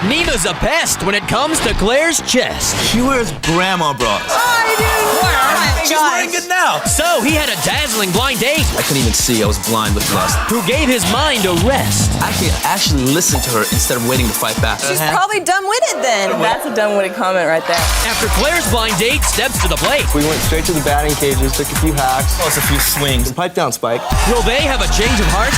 Nima's a pest when it comes to Claire's chest. She wears grandma bras. She's wearing it now. So he had a dazzling blind date. I couldn't even see. I was blind with lust. Who gave his mind a rest. I can actually listen to her instead of waiting to fight back. She's probably dumb-witted then. That's a dumb-witted comment right there. After Claire's blind date steps to the plate. We went straight to the batting cages, took a few hacks. Plus a few swings. Pipe down, Spike. Will they have a change of heart?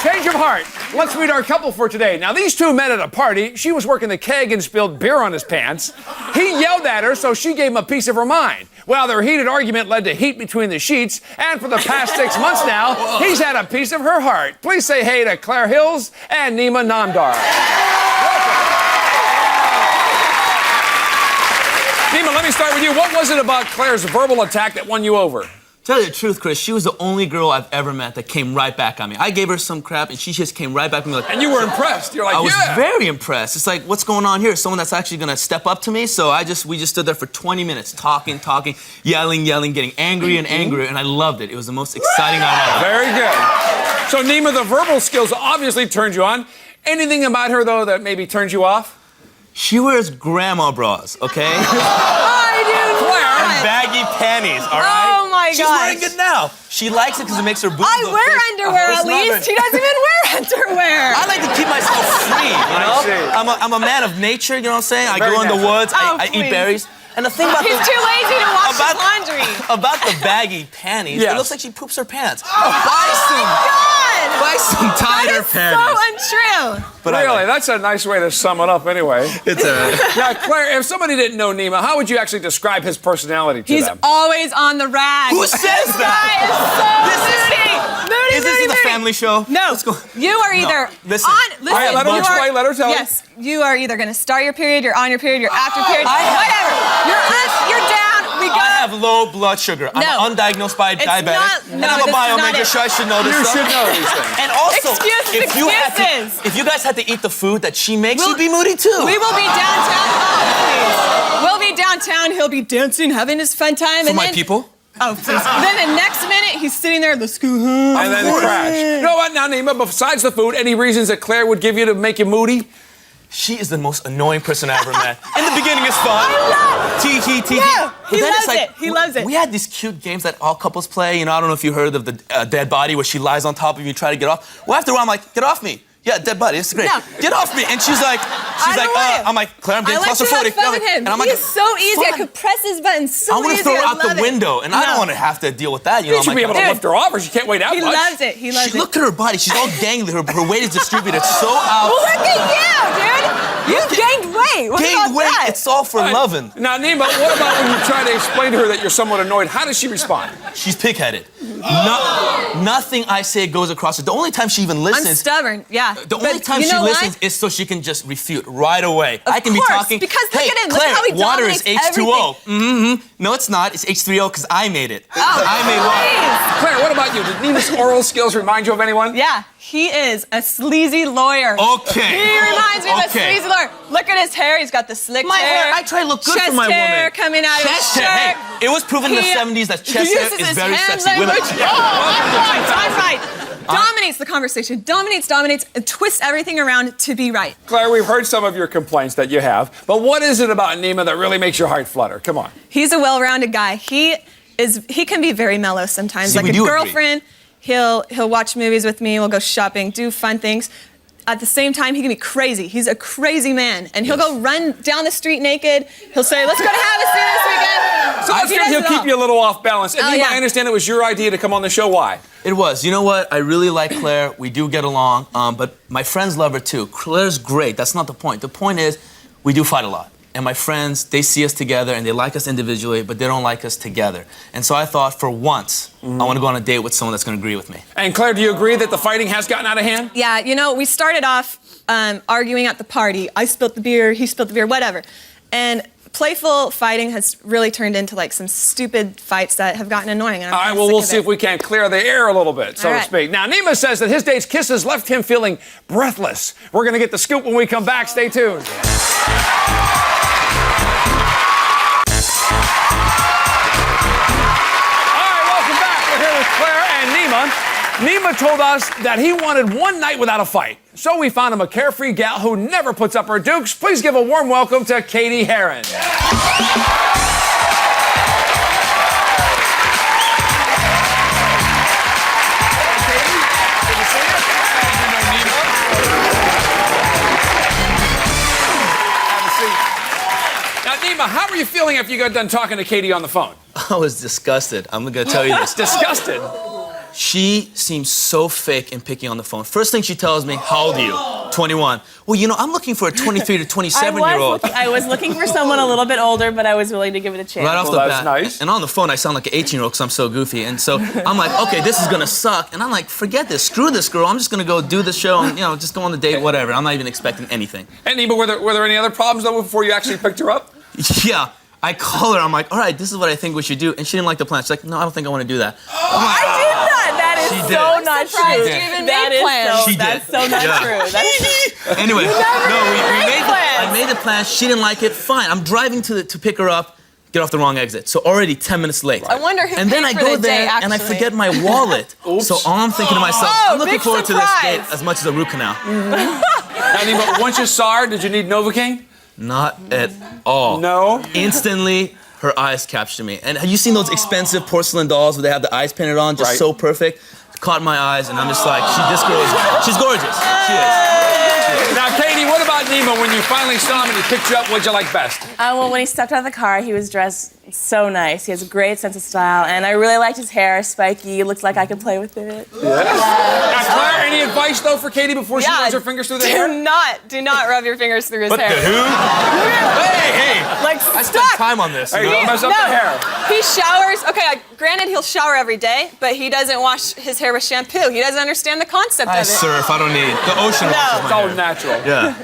Change of heart. Let's meet our couple for today. Now, these two met at a party. She was working the keg and spilled beer on his pants. He yelled at her, so she gave him a piece of her mind. Well, their heated argument led to heat between the sheets, and for the past 6 months now, he's had a piece of her heart. Please say hey to Claire Hills and Nima Namdar. Nima, let me start with you. What was it about Claire's verbal attack that won you over? Tell you the truth, Chris, she was the only girl I've ever met that came right back on me. I gave her some crap, and she just came right back at me like... And you were impressed. You're like, I was very impressed. It's like, what's going on here? Someone that's actually going to step up to me? So we just stood there for 20 minutes, talking, yelling, getting angry and angrier, and I loved it. It was the most exciting night of my life. Very good. So, Nima, the verbal skills obviously turned you on. Anything about her, though, that maybe turns you off? She wears grandma bras, okay? Claire. And baggy panties, all right? Oh, my She's wearing it now. She likes it because it makes her boobs I look wear big. underwear at least. She doesn't even wear underwear. I like to keep myself free, you know? I'm a man of nature, you know what I'm saying? I go in the woods, I eat berries. And the thing about He's too lazy to wash his laundry. About the baggy panties, yes. It looks like she poops her pants. Buy some tighter panties. So untrue. But really, that's a nice way to sum it up anyway. It's Now, Claire, if somebody didn't know Nima, how would you actually describe his personality to them? He's always on the rag. Who says that? Moody, Is this a family show? No. Let's go. You are either Listen. All right, let her explain, let her tell Yes, you are either going to start your period, you're on your period, you're after period, whatever. You're up, you're down, we go. I have low blood sugar. I'm undiagnosed by diabetic. And I'm a biomaker, so I should know this stuff. You should know these things. And also, Excuses. if you guys had to eat the food that she makes, you'd be moody too. We will be downtown. Oh, please. We'll be downtown. He'll be dancing, having his fun time. For my people? Oh, please. Then the next minute, he's sitting there, let's go home. And then crash. You know what now, Nima, besides the food, any reasons that Claire would give you to make you moody? She is the most annoying person I ever met. In the beginning, it's fun. Tee. Yeah, he loves it. He loves it. We had these cute games that all couples play. You know, I don't know if you heard of the dead body where she lies on top of you and try to get off. Well, after a while, I'm like, get off me. Yeah, dead body. It's great. No. Get off me. And she's like, I'm like, Claire, I'm getting claustrophobic. And I'm like, he's so easy. I could press his button so easy. I want to throw her out the window, and I don't want to have to deal with that. You know, You should be able to lift her off, or she can't weigh that much. He loves it. He loves it. Look at her body. She's all gangly. Her weight is distributed so out. Well, look at you, dude. You've gained weight. What about that? It's all for loving. Now, Nima, what about when you try to explain to her that you're somewhat annoyed? How does she respond? She's pig-headed. Nothing I say goes across her. The only time she even listens... I'm stubborn, yeah. The only time she listens is so she can just refute right away. Of I can course, be talking, because look hey, at him. Claire, Look how he water is dominates H2O. No, it's not. It's H3O because I made it. Oh, I made water. Claire, what about you? Did Nima's oral skills remind you of anyone? Yeah, he is a sleazy lawyer. Okay. He reminds me of a sleazy lawyer. Look at his hair. He's got the slick hair. I try to look good chest for my hair woman. coming out of his shirt. Hey, it was proven in the 70s that chest hair is very sexy. Women. I'm right. Dominates the conversation. Dominates, and twists everything around to be right. Claire, we've heard some of your complaints that you have, but what is it about Nima that really makes your heart flutter? Come on. He's a well-rounded guy. He can be very mellow sometimes. Like a girlfriend, he'll watch movies with me, we'll go shopping, do fun things. At the same time, he can be crazy. He's a crazy man. And he'll go run down the street naked. He'll say, let's go to Havasu this weekend. So he'll keep you a little off balance. And Nima, I understand it was your idea to come on the show. Why? It was. You know what? I really like Claire. We do get along. But my friends love her too. Claire's great. That's not the point. The point is, we do fight a lot. And my friends, they see us together and they like us individually, but they don't like us together. And so I thought, for once, I want to go on a date with someone that's going to agree with me. And Claire, do you agree that the fighting has gotten out of hand? Yeah, you know, we started off arguing at the party. I spilt the beer, he spilt the beer, whatever. And playful fighting has really turned into like some stupid fights that have gotten annoying. And All right, well, we'll see if we can clear the air a little bit, so to speak. Now, Nima says that his date's kisses left him feeling breathless. We're going to get the scoop when we come back. Stay tuned. Nima told us that he wanted one night without a fight. So we found him a carefree gal who never puts up her dukes. Please give a warm welcome to Katie Heron. Now, Nima, how were you feeling after you got done talking to Katie on the phone? I was disgusted. I'm gonna tell you this. Disgusted? She seems so fake and picky on the phone. First thing she tells me, how old are you? 21. Well, you know, I'm looking for a 23 to 27-year-old. I was looking for someone a little bit older, but I was willing to give it a chance. Right off the bat. That's nice. And on the phone, I sound like an 18-year-old because I'm so goofy. And so I'm like, okay, this is gonna suck. And I'm like, forget this, screw this girl. I'm just gonna go do the show and, you know, just go on the date, whatever. I'm not even expecting anything. And Nima, were there any other problems though before you actually picked her up? Yeah. I call her, I'm like, all right, this is what I think we should do. And she didn't like the plan. She's like, no, I don't think I want to do that. I did not. That is so not true. That's so not true. Anyway, I made the plan. She didn't like it. Fine. I'm driving to pick her up. Get off the wrong exit. So already 10 minutes late. I wonder who And then I paid go for the there day, and I actually. forget my wallet. So all I'm thinking to myself, I'm looking big forward to this surprise. date as much as a root canal. And Nima, once you saw her, did you need Novocaine? Not at all. No? Instantly, her eyes captured me. And have you seen those expensive porcelain dolls where they have the eyes painted on, just so perfect? Caught my eyes, and I'm just like, this girl is, she's gorgeous. She is. Now, Katie, what about Nima? When you finally saw him and he picked you up, what'd you like best? Well, when he stepped out of the car, he was dressed so nice. He has a great sense of style, and I really liked his hair, spiky. It looked like I could play with it. Now, Claire, any advice though for Katie before she runs her fingers through the hair? Do not rub your fingers through his What hair. the who? Hey! Like, I spent time on this. Hey, You know? don't mess up the hair. He showers. Okay, granted, he'll shower every day, but he doesn't wash his hair with shampoo. He doesn't understand the concept of I it. surf. I don't need the ocean. It's washes all my hair. natural. Yeah.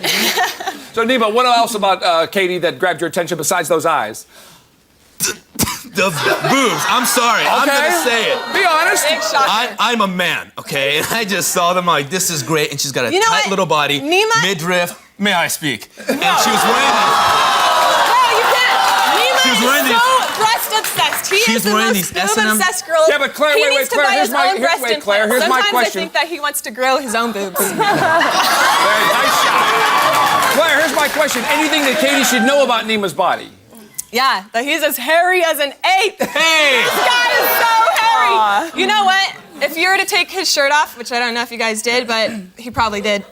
So, Nima, what else about Katie that grabbed your attention besides those eyes? The boobs. I'm sorry. I'm gonna say it. Be honest. Big shocker. I'm a man, okay? And I just saw them like, this is great, and she's got a tight little body, Nima- midriff. May I speak? And she was wearing No, you can't. Nima She was wearing is so breast obsessed. He She's is the wearing most these boob S&M obsessed girl. Yeah, but Claire, he wait, needs to Claire, buy here's his my- own breast wait, Claire, implants. here's my Sometimes question. I think that he wants to grow his own boobs. Very nice shot. Claire, here's my question. Anything that Katie should know about Nima's body? Yeah, that he's as hairy as an ape. Hey! This guy is so hairy. You know what? If you were to take his shirt off, which I don't know if you guys did, but he probably did,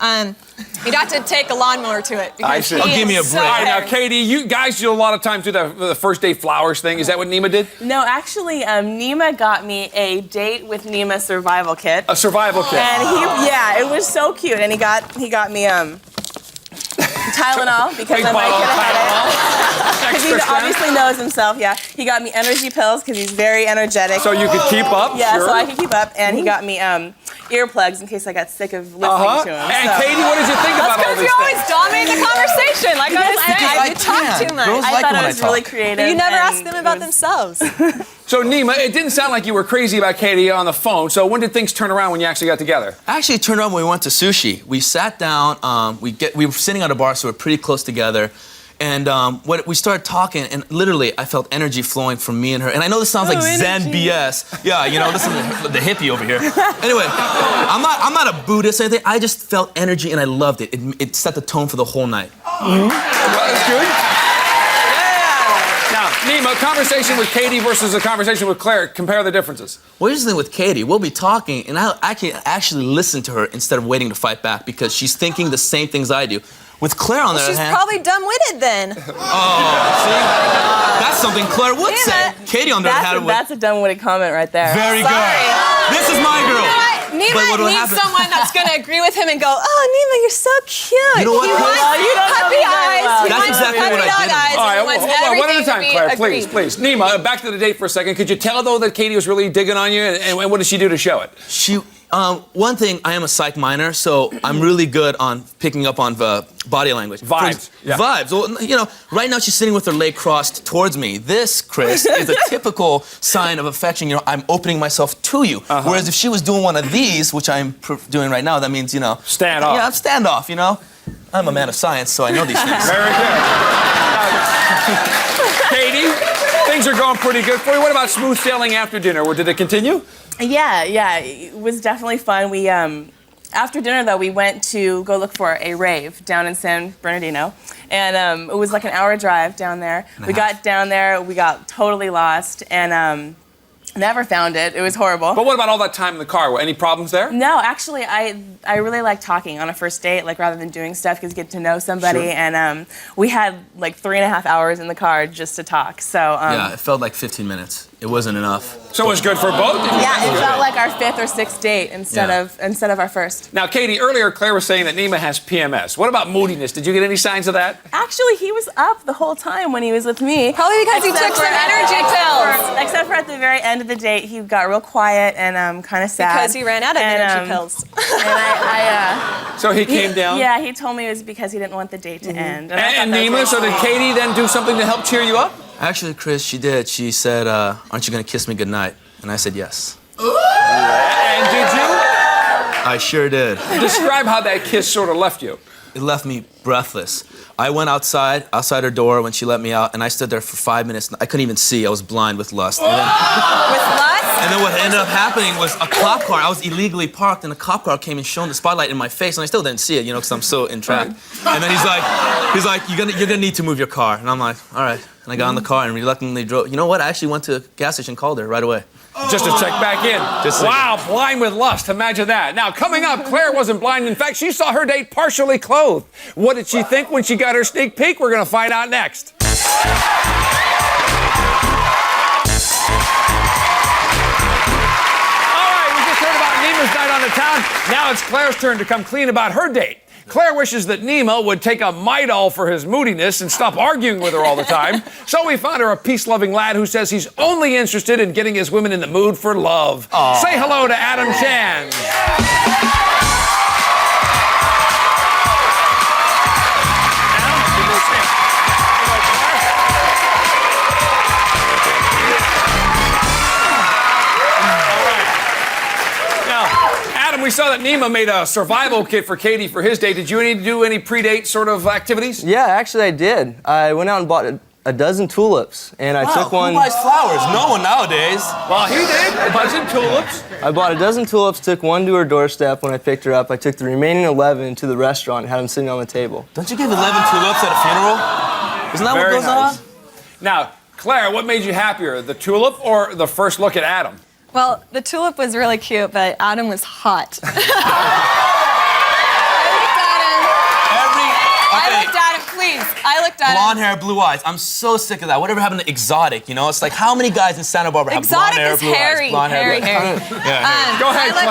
you'd have to take a lawnmower to it. I see. He Oh, give me a is break. so All right, now, hairy. Katie, you guys do a lot of times do the first day flowers thing. Is that what Nima did? No, actually, Nima got me a date with Nima survival kit. A survival kit. And it was so cute. And he got me Tylenol because Big I might bottle get of a headache. Tylenol. Because he Extra strength. obviously knows himself, yeah. He got me energy pills because he's very energetic. So you could keep up? Yeah, sure. so I could keep up. And he got me earplugs in case I got sick of listening to him. And so. Katie, what did you think about all Because these you always things? dominate the conversation. Like I was saying, you talk too much. Girls I like thought when it I was talk. really creative. But you never and ask them about it was- themselves. So Nima, it didn't sound like you were crazy about Katie on the phone. So when did things turn around when you actually got together? Actually, it turned out when we went to sushi. We sat down. We were sitting at a bar, so we're pretty close together. And we started talking, and literally, I felt energy flowing from me and her. And I know this sounds like Zen BS. Yeah, you know, this is the hippie over here. Anyway, I'm not a Buddhist or anything. I just felt energy, and I loved it. It set the tone for the whole night. Well, that's good. Now, Nima, a conversation with Katie versus a conversation with Claire. Compare the differences. Well, here's the thing with Katie. We'll be talking, and I can actually listen to her instead of waiting to fight back because she's thinking the same things I do. With Claire, on the other She's hand... probably dumb-witted then. That's something Claire would say. Katie, on the other hand, would... That's a dumb-witted comment right there. Very good. This is my girl. Nima But what'll needs happen- someone that's going to agree with him and go, oh, Nima, you're so cute. You know what, He Chris? wants You don't know puppy me very eyes. well. He That's wants exactly puppy what I dog did. eyes. All right, He wants hold on, one at a everything to time, be Claire. agreed. Please. Nima, back to the date for a second. Could you tell, though, that Katie was really digging on you? And what did she do to show it? She One thing, I am a psych minor, so I'm really good on picking up on body language. Vibes. Vibes. Well, you know, right now she's sitting with her leg crossed towards me. This, Chris, is a typical sign of affection. You know, I'm opening myself to you. Whereas if she was doing one of these, which I'm doing right now, that means, you know... Stand off. Yeah, I'm standoff, you know? I'm a man of science, so I know these things. Very good. Katie, things are going pretty good for you. What about smooth sailing after dinner? Did it continue? Yeah, it was definitely fun. We, after dinner though, we went to go look for a rave down in San Bernardino. And it was like an hour drive down there. We got down there, we got totally lost, and never found it. It was horrible. But what about all that time in the car? Any problems there? No, actually, I really like talking on a first date, like rather than doing stuff, because you get to know somebody. Sure. And we had like 3.5 hours in the car just to talk. So yeah, it felt like 15 minutes. It wasn't enough. So it was good for both? Yeah, it felt like our 5th or 6th date instead of our first. Now, Katie, earlier Claire was saying that Nima has PMS. What about moodiness? Did you get any signs of that? Actually, he was up the whole time when he was with me. Probably because he took some energy pills. Except for at the very end of the date, he got real quiet and kind of sad. Because he ran out of energy pills. And so he came down? Yeah, he told me it was because he didn't want the date to end. And Nima, so did Katie then do something to help cheer you up? Actually, Chris, she did. She said, aren't you going to kiss me goodnight? And I said yes. And did you? I sure did. Describe how that kiss sort of left you. It left me breathless. I went outside her door when she let me out, and I stood there for 5 minutes. I couldn't even see. I was blind with lust. And then, With lust? And then what ended up happening was a cop car. I was illegally parked, and a cop car came and shone the spotlight in my face, and I still didn't see it, you know, because I'm so entrapped. And then he's like, you're gonna need to move your car. And I'm like, all right. And I got in the car and reluctantly drove. You know what? I actually went to a gas station and called her right away. Just to check back in. Wow, blind with lust. Imagine that. Now, coming up, Claire wasn't blind. In fact, she saw her date partially clothed. What did she think when she got her sneak peek? We're going to find out next. All right, we just heard about Nima's night on the town. Now it's Claire's turn to come clean about her date. Claire wishes that Nima would take a Midol for his moodiness and stop arguing with her all the time. So we found her a peace-loving lad who says he's only interested in getting his women in the mood for love. Aww. Say hello to Adam Chan. We saw that Nima made a survival kit for Katie for his date. Did you need to do any pre-date sort of activities? Yeah, actually I did. I went out and bought a dozen tulips, and I took one. Who buys flowers? No one nowadays. Well, he did. A dozen tulips. I bought a dozen tulips, took one to her doorstep when I picked her up. I took the remaining 11 to the restaurant and had them sitting on the table. Don't you give 11 tulips at a funeral? Isn't that what goes on? Now, Claire, what made you happier, the tulip or the first look at Adam? Well, the tulip was really cute, but Adam was hot. I looked at him, please. I looked at him. Blonde hair, blue eyes. I'm so sick of that. Whatever happened to exotic, you know? It's like, how many guys in Santa Barbara have blonde hair, blue eyes? Blonde hair, blue eyes. Yeah. Go ahead, Claire.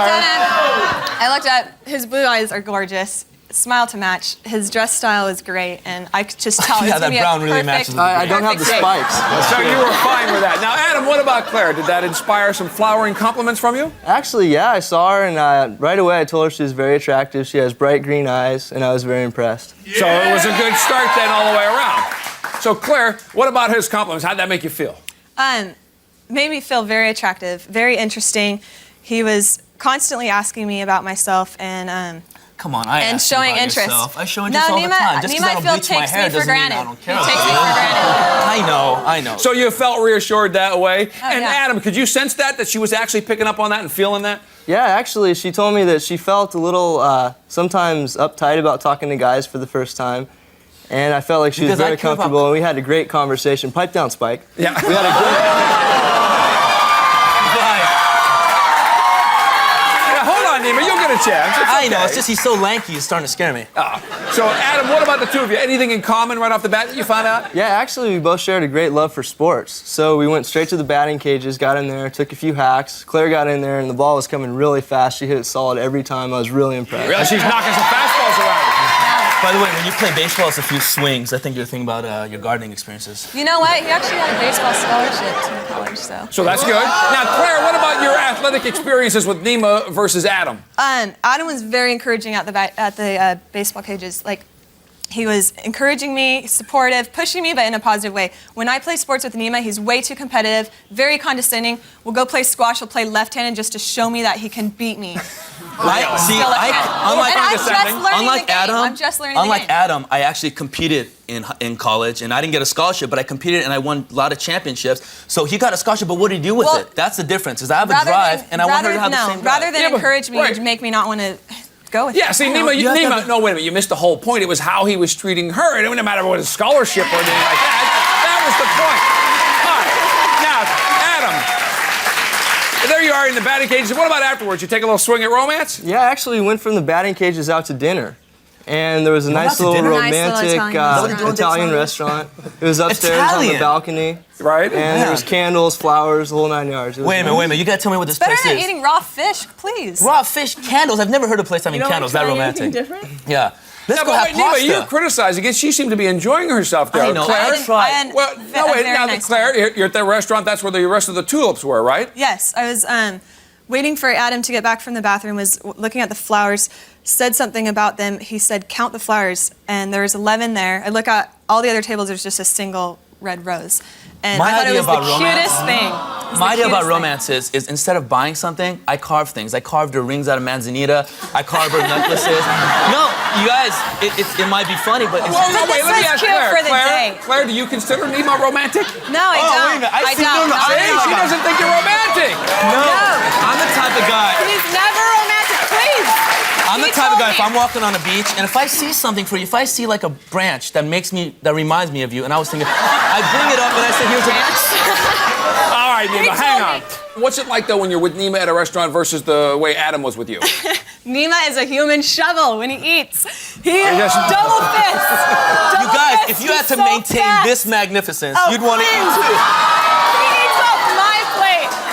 I looked at his blue eyes are gorgeous. Smile to match. His dress style is great, and I could just tell. Yeah, that brown really matches. I don't have the spikes. So you were fine with that. Now, Adam, what about Claire? Did that inspire some flowering compliments from you? Actually, yeah, I saw her, and right away I told her she was very attractive. She has bright green eyes, and I was very impressed. Yeah. So it was a good start then all the way around. So Claire, what about his compliments? How'd that make you feel? Made me feel very attractive, very interesting. He was constantly asking me about myself and come on, I and ask showing you about interest. Yourself. I show interest all the time. Just because I don't bleach my hair doesn't mean I don't care. He takes me for granted. I know. So you felt reassured that way. Oh, and yeah. Adam, could you sense that she was actually picking up on that and feeling that? Yeah, actually, she told me that she felt a little sometimes uptight about talking to guys for the first time. And I felt like she was very comfortable, and we had a great conversation. Pipe down, Spike. Yeah. We had a great... Nima, you'll get a chance. I know, it's just he's so lanky, he's starting to scare me. So, Adam, what about the two of you? Anything in common right off the bat that you found out? Yeah, actually, we both shared a great love for sports. So we went straight to the batting cages, got in there, took a few hacks. Claire got in there, and the ball was coming really fast. She hit it solid every time. I was really impressed. Really? She's knocking some fastballs around. By the way, when you play baseball, it's a few swings. I think you're thinking about your gardening experiences. You know what? He actually had a baseball scholarship in college, so. So that's good. Now, Claire, what about your athletic experiences with Nima versus Adam? Adam was very encouraging at the baseball cages. Like, he was encouraging me, supportive, pushing me, but in a positive way. When I play sports with Nima, he's way too competitive, very condescending. We'll go play squash, he'll play left-handed just to show me that he can beat me. Unlike Adam, I actually competed in college, and I didn't get a scholarship, but I competed and I won a lot of championships. So he got a scholarship, but what did he do with it? That's the difference. Is I have a drive, and I want her to have the same drive. Rather than encourage me and make me not want to go with it. Yeah, see, Nima, no, wait a minute, you missed the whole point. It was how he was treating her. It didn't matter what his scholarship or anything like that. That was the point. All right, now, Adam. There you are in the batting cages. What about afterwards? You take a little swing at romance? Yeah, I actually went from the batting cages out to dinner. And there was a nice little romantic Italian restaurant. It was upstairs on the balcony. Right. And there was candles, flowers, the whole 9 yards. Wait a minute. You gotta tell me what this place is. Better than eating raw fish, please. Raw fish, candles. I've never heard of a place having candles that romantic. Different? Yeah. Let's go have pasta. Nima, you're criticizing it. She seemed to be enjoying herself there. I know. Claire, Nice Claire, you're at that restaurant. That's where the rest of the tulips were, right? Yes, I was waiting for Adam to get back from the bathroom, was looking at the flowers, said something about them. He said, count the flowers, and there was 11 there. I look at all the other tables, there's just a single red rose. And I thought it was the cutest thing. My idea about romance is instead of buying something, I carve things. I carved her rings out of manzanita. I carved her necklaces. No, you guys, it might be funny, but it's... Well, wait, let me ask Claire. Claire, do you consider Nima romantic? No, I don't. Wait a minute. I don't. She doesn't think you're romantic. No. I'm the type of guy... He's never romantic, please. I'm the type of guy, if I'm walking on a beach, and if I see something for you, if I see like a branch that reminds me of you, and I was thinking, I bring it up and I say, here's a branch. All right, Nima, hang on. What's it like, though, when you're with Nima at a restaurant versus the way Adam was with you? Nima is a human shovel when he eats. He is double fist. You guys, if you had to maintain this magnificence, you'd want to eat too.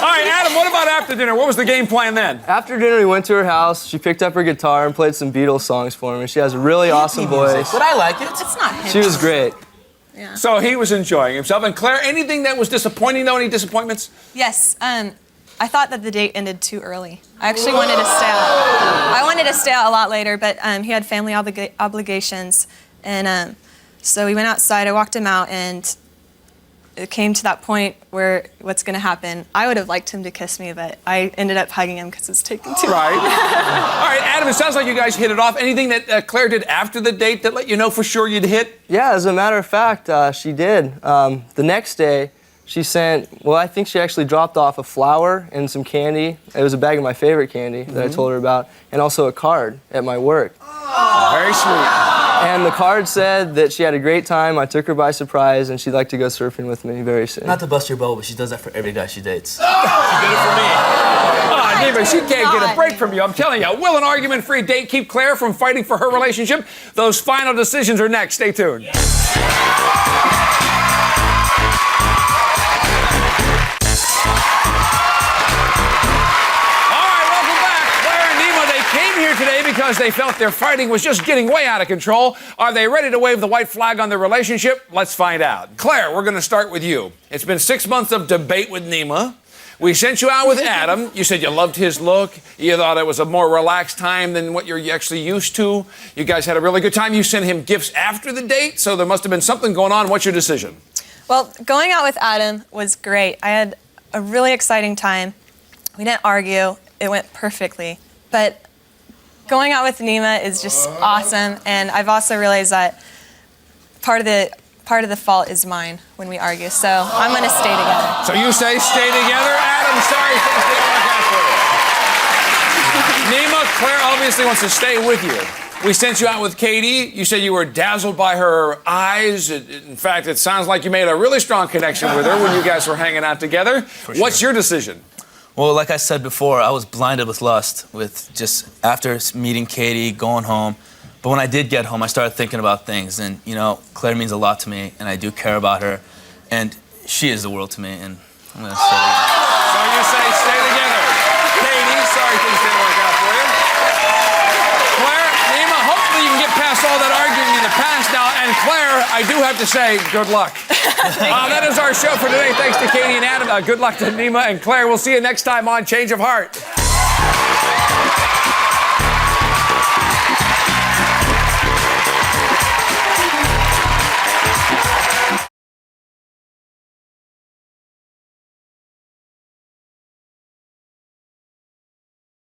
All right, Adam, what about after dinner? What was the game plan then? After dinner, we went to her house. She picked up her guitar and played some Beatles songs for me. She has a really awesome voice. But I like it. It's not him. She was great. Yeah. So he was enjoying himself. And Claire, anything that was disappointing, though? Any disappointments? Yes. I thought that the date ended too early. I actually wanted to stay out. I wanted to stay out a lot later, but he had family obligations. And so we went outside. I walked him out, and it came to that point where what's going to happen. I would have liked him to kiss me, but I ended up hugging him because it's taking too long. Right. All right, Adam, it sounds like you guys hit it off. Anything that Claire did after the date that let you know for sure you'd hit? Yeah, as a matter of fact, she did. The next day, she sent, well, I think she actually dropped off a flower and some candy. It was a bag of my favorite candy that I told her about, and also a card at my work. Oh, very sweet. And the card said that she had a great time. I took her by surprise, and she'd like to go surfing with me very soon. Not to bust your bubble, but she does that for every guy she dates. She did it for me. Oh, Nima, she can't get a break from you. I'm telling you. Will an argument-free date keep Claire from fighting for her relationship? Those final decisions are next. Stay tuned. Today because they felt their fighting was just getting way out of control. Are they ready to wave the white flag on their relationship? Let's find out. Claire, we're going to start with you. It's been 6 months of debate with Nima. We sent you out with Adam. You said you loved his look. You thought it was a more relaxed time than what you're actually used to. You guys had a really good time. You sent him gifts after the date, so there must have been something going on. What's your decision? Well, going out with Adam was great. I had a really exciting time. We didn't argue. It went perfectly. But going out with Nima is just awesome, and I've also realized that part of the fault is mine when we argue. So I'm gonna stay together. So you say stay together, Adam? Sorry, things didn't work out for you. Nima, Claire obviously wants to stay with you. We sent you out with Katie. You said you were dazzled by her eyes. In fact, it sounds like you made a really strong connection with her when you guys were hanging out together. What's your decision? Well, like I said before, I was blinded with lust with just after meeting Katie, going home. But when I did get home, I started thinking about things. And, you know, Claire means a lot to me, and I do care about her. And she is the world to me, and I'm going to stay together. So you say stay together. Katie, sorry things didn't work out for you. Claire, Nima, hopefully you can get past all that arguing Claire, I do have to say, good luck. That is our show for today. Thanks to Katie and Adam. Good luck to Nima and Claire. We'll see you next time on Change of Heart.